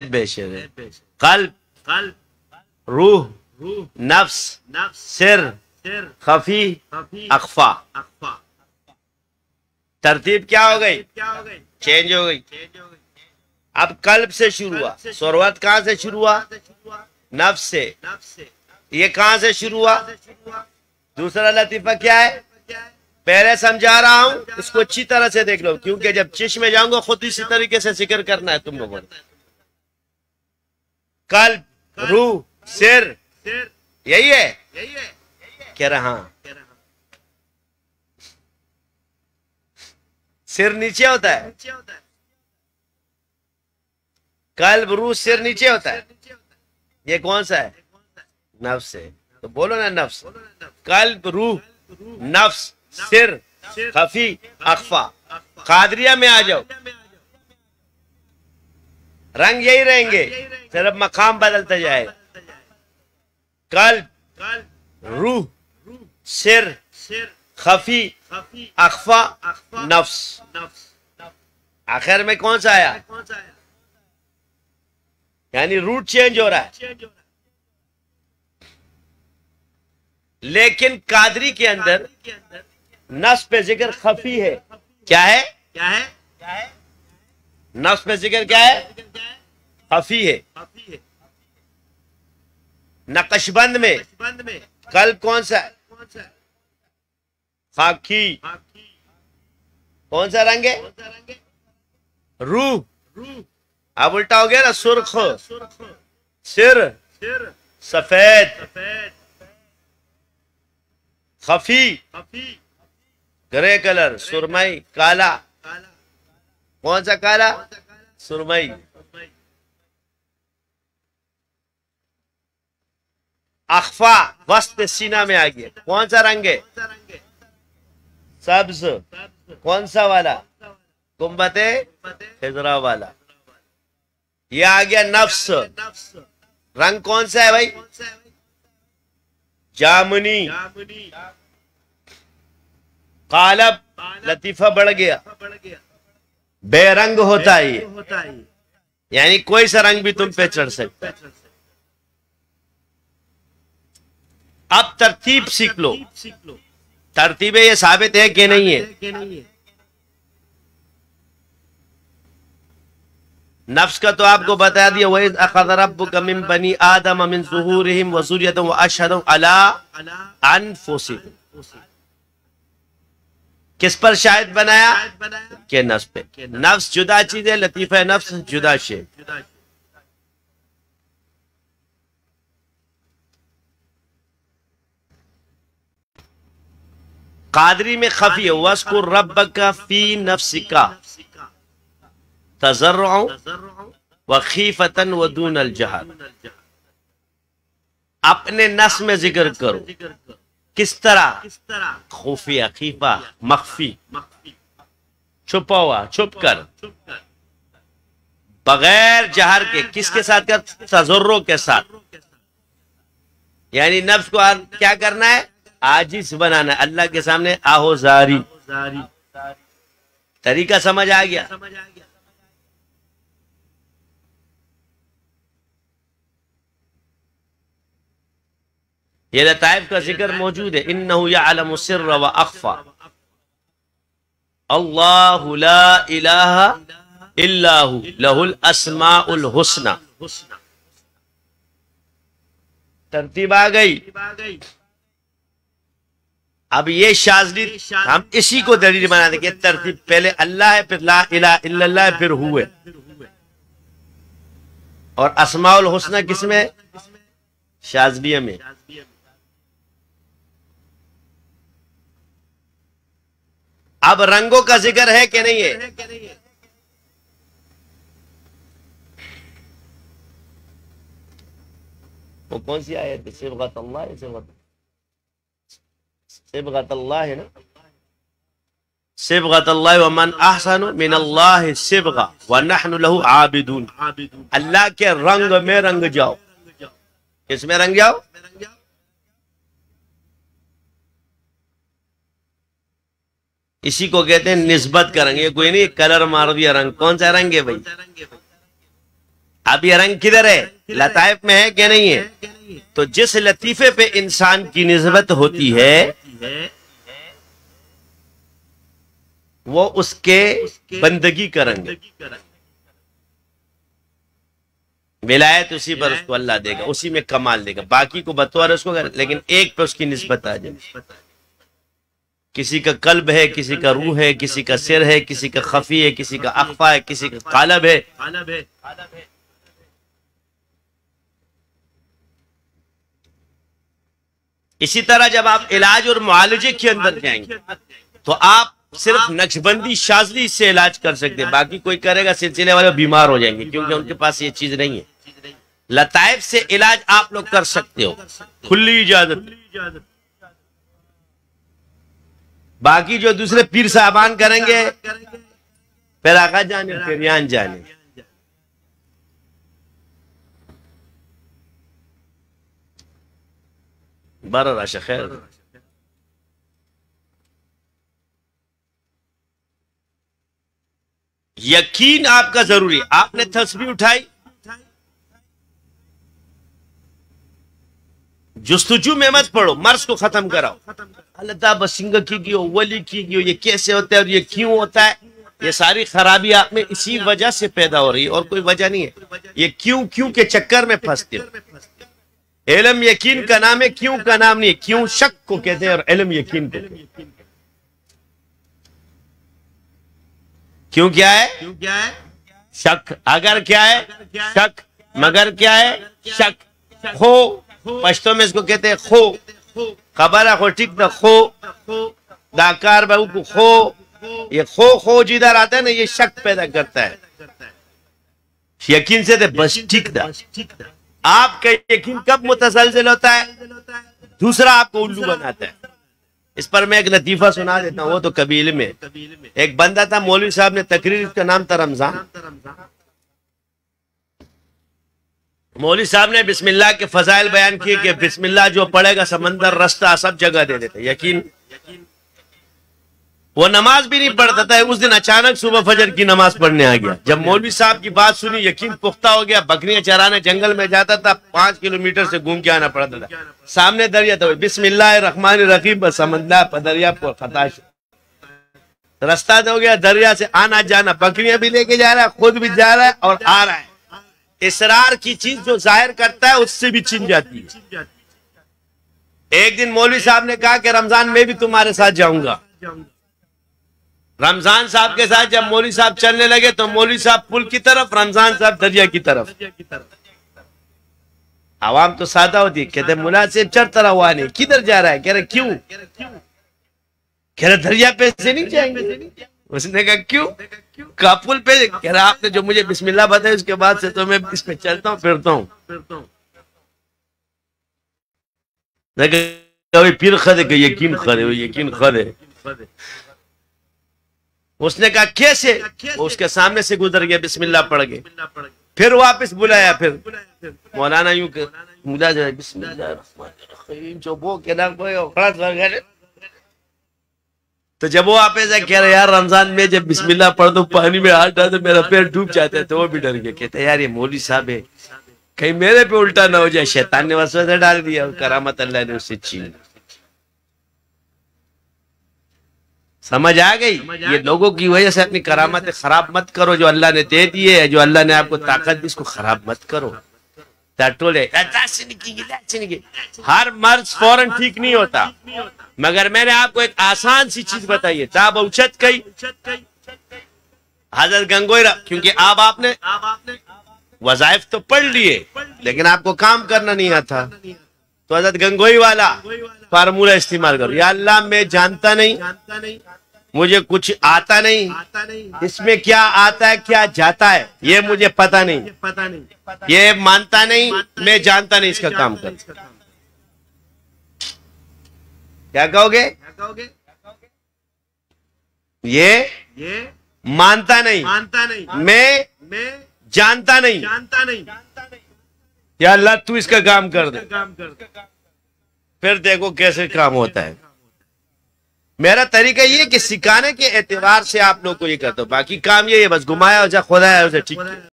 بشر قلب روح نفس سر خفی اخفا. ترتیب کیا ہو گئی؟ چینج ہو گئی. اب قلب سے شروع ہوا. ثروت کہاں سے شروع ہوا؟ نفس سے. یہ کہاں سے شروع ہوا؟ دوسرا لطیفہ کیا ہے؟ پہلے سمجھا رہا ہوں، اس کو اچھی طرح سے دیکھ لو، کیونکہ جب چشم میں جاؤں گا خود اسی طریقے سے ذکر کرنا ہے تم لوگوں نے. قلب روح سر یہی ہے کہہ رہا ہاں. سر نیچے ہوتا ہے، قلب روح سر نیچے ہوتا ہے. یہ کون سا ہے؟ نفس ہے. تو بولو نا نفس. قلب روح نفس سر خفی اخفا. قادریہ میں آ جاؤ، رنگ یہی رہیں گے، صرف مقام بدلتا جائے گا. قلب روح سر خفی اخفا نفس. آخر میں کون سا آیا؟ یعنی روٹ چینج ہو رہا ہے. لیکن قادری کے اندر نفس پہ ذکر خفی ہے. کیا ہے؟ نفس پہ ذکر کیا ہے؟ خفی ہے. نقش بند میں قلب کون سا ہے؟ خاکی. کون سا رنگ ہے؟ روح. اب الٹا ہو گیا نا، سرخ. سر سفید. خفی گرے کلر. سرمئی کالا. کون سا کالا؟ سرمئی. اخفا وسط سینہ میں آ گیا. کون سا رنگ ہے؟ سبز. کون سا والا؟ گنبد خضرا والا. یہ آ گیا نفس. رنگ کون سا ہے بھائی؟ جامنی. قالب لطیفہ بڑھ گیا. بے رنگ ہوتا ہے یہ، یعنی کوئی سا رنگ بھی تم پہ چڑھ سکتا. اب ترتیب سیکھ لو. ترتیبیں یہ ثابت ہے کہ نہیں ہے؟ نفس کا تو آپ کو بتا دیا، وَإِذْ أَخَذَ رَبُّكَ مِن بَنِي آدَمَ مِن ظُهُورِهِمْ وَذُرِّيَّتَهُمْ وَأَشْهَدَهُمْ عَلَىٰ أَنفُسِهِمْ. کس پر شاہد بنایا؟ کہ نفس پہ. نفس جدا چیز ہے، لطیفہ نفس جدا شے. قادری میں خفی ہے. وَاذْكُر رَبَّكَ فِي نَفْسِكَ تضرعا وخیفتا ودون الجہر. اپنے نفس میں ذکر کرو. کس طرح؟ خفیہ خیفہ مخفی، چھپا ہوا چھپ کر، بغیر جہر کے. کس کے ساتھ کر؟ تضرع کے ساتھ. یعنی نفس کو کیا کرنا ہے؟ عاجز بنانا ہے اللہ کے سامنے. آہوزاری. طریقہ سمجھ آ گیا؟ یہ لطائف کا ذکر موجود ہے. انہو یعلم السر و اخفا. اللہ لا الہ الا ہو لہ الاسماء الحسنى. ترتیب آ گئی. اب یہ شاذلی ہم اسی کو دلیل بنا دیں کہ ترتیب پہلے اللہ ہے، پھر لا الہ الا اللہ ہے، پھر ہوئے. اور اسماء الحسنى کس میں؟ شاذلیہ میں. اب رنگوں کا ذکر ہے کہ نہیں ہے؟ وہ کون سی آیت ہے؟ صبغۃ اللہ ہے. صبغۃ اللہ ہے نا. صبغۃ اللہ ومن احسن من اللہ صبغہ ونحن لہ عابدون. اللہ کے رنگ میں رنگ جاؤ. کس میں رنگ جاؤ؟ اسی کو کہتے ہیں نسبت کا رنگ. یہ کوئی نہیں کلر مار دیا رنگ. کون سا رنگ ہے بھائی؟ اب یہ رنگ کدھر ہے؟ لطائف میں ہے کہ نہیں ہے؟ تو جس لطیفے پہ انسان کی نسبت ہوتی ہے وہ اس کے بندگی کا رنگ ہے. ولایت اسی پر اس کو اللہ دے گا، اسی میں کمال دے گا، باقی کو بطور اس کو، لیکن ایک پہ اس کی نسبت آ جائے. کسی کا قلب ہے، کسی کا روح ہے، کسی کا سر ہے، کسی کا خفی ہے، کسی کا اخفا ہے، کسی کا قالب ہے. اسی طرح جب آپ علاج اور معالجے کے اندر جائیں گے تو آپ صرف نقشبندی شاذلی سے علاج کر سکتے ہیں، باقی کوئی کرے گا سلسلے والے بیمار ہو جائیں گے، کیونکہ ان کے پاس یہ چیز نہیں ہے. لطائف سے علاج آپ لوگ کر سکتے ہو، کھلی اجازت. باقی جو دوسرے پیر صاحبان کریں گے، پھر آقا جانے پھر یان جانے. بارہ راشا خیر. یقین آپ کا ضروری. آپ نے تسبیح اٹھائی، جستجو میں مت پڑھو، مرض کو ختم کراؤ. اللہ تعالیٰ بسنگا کی گیو، ولی کی گیو، یہ کیسے ہوتا ہے اور یہ کیوں ہوتا ہے؟ یہ ساری خرابی آپ میں اسی وجہ سے پیدا ہو رہی ہے اور کوئی وجہ نہیں ہے. یہ کیوں کے چکر میں پھنستے ہو. علم یقین کا نام ہے، کیوں کا نام نہیں ہے. کیوں شک کو کہتے ہیں اور علم یقین کو کہتے ہیں. کیوں کیا ہے؟ شک. اگر کیا ہے؟ شک. مگر کیا ہے؟ شک. خو پشتوں میں اس کو کہتے ہیں خو. خبر ہے خو ٹھیک دا خو داکار بہو کو خو. یہ خو جدھر آتا ہے نا، یہ شک پیدا کرتا ہے. یقین سے دے بس ٹھیک دا. آپ کا یقین کب متسلسل ہوتا ہے؟ دوسرا آپ کو الو بناتا ہے. اس پر میں ایک لطیفہ سنا دیتا ہوں، وہ تو قبیلے میں. ایک بندہ تھا، مولوی صاحب نے تقریر، اس کا نام تھا رمضان. مولوی صاحب نے بسم اللہ کے فضائل بیان کیے کہ بسم اللہ جو پڑھے گا سمندر رستہ سب جگہ دے دیتے. یقین. وہ نماز بھی نہیں پڑھتا تھا. اس دن اچانک صبح فجر کی نماز پڑھنے آ گیا. جب مولوی صاحب کی بات سنی، یقین پختہ ہو گیا. بکریاں چرانے جنگل میں جاتا تھا، 5 کلومیٹر سے گھوم کے آنا پڑتا تھا. سامنے دریا تھا، بسم اللہ الرحمن الرحیم، سمندر دریا پر خطا رستہ ہو گیا. دریا سے آنا جانا، بکریاں بھی لے کے جا رہا ہے، خود بھی جا رہا ہے اور آ رہا ہے. اسرار کی چیز جو ظاہر کرتا ہے اس سے بھی چھن جاتی ہے. ایک دن مولوی صاحب نے کہا کہ رمضان میں بھی تمہارے ساتھ جاؤں گا. رمضان صاحب کے ساتھ جب مولوی صاحب چلنے لگے تو مولوی صاحب پل کی طرف، رمضان صاحب دریا کی طرف. عوام تو سادہ ہوتی ہے، کہتے مناسب چڑھتا ہوا نہیں، کدھر جا رہا ہے؟ کہہ رہے کیوں؟ کہہ رہے دریا پہ سے نہیں جائیں گے. اس نے کہا کیوں؟ کہا پل پہ. کہہ رہا آپ نے جو مجھے بسم اللہ بتایا اس کے بعد سے تو میں اس پہ چلتا ہوں پھرتا ہوں. پھر خدے کہ یقین خدے، یقین خدے. اس نے کہا کیسے؟ وہ اس کے سامنے سے گزر گیا، بسم اللہ پڑھ گئے. پھر واپس بلایا. پھر مولانا یوں کہ ملا جائے بسم اللہ الرحمن الرحیم جو وہ کہنا تو جب وہ آپ ایسا کہہ رہے یار رمضان میں جب بسم اللہ پڑھ دو پانی میں ہاتھ ڈال تو میرا پیر ڈوب جاتا ہے، تو وہ بھی ڈر گیا. کہتے یار یہ مولوی صاحب ہے، کہیں میرے پہ الٹا نہ ہو جائے. شیطان نے وسوسہ ڈال دیا اور کرامت اللہ نے اسے چھین. سمجھ آ گئی؟ یہ لوگوں کی وجہ سے اپنی کرامت خراب مت کرو. جو اللہ نے دے دی ہے، جو اللہ نے آپ کو طاقت دی، اس کو خراب مت کرو. ہر مرض فوراً ٹھیک نہیں ہوتا، مگر میں نے آپ کو ایک آسان سی چیز بتائی ہے. تا بہچت کئی حضرت گنگوئی، کیونکہ آپ نے وظائف تو پڑھ لیے لیکن آپ کو کام کرنا نہیں آتا، تو حضرت گنگوئی والا فارمولہ استعمال کرو. یا اللہ میں جانتا نہیں، مجھے کچھ آتا نہیں، اس میں کیا آتا ہے کیا جاتا ہے یہ مجھے پتا نہیں، یہ مانتا نہیں، میں جانتا نہیں، اس کا کام کر. کیا کہو گے؟ یہ مانتا نہیں، میں جانتا نہیں، یا اللہ تو اس کا کام کر دے. پھر دیکھو کیسے کام ہوتا ہے. میرا طریقہ یہ کہ سکھانے کے اعتبار سے آپ لوگ کو یہ کرتا ہوں، باقی کام یہ ہے بس گھمایا ہو جا خدا ہے اسے ٹھیک.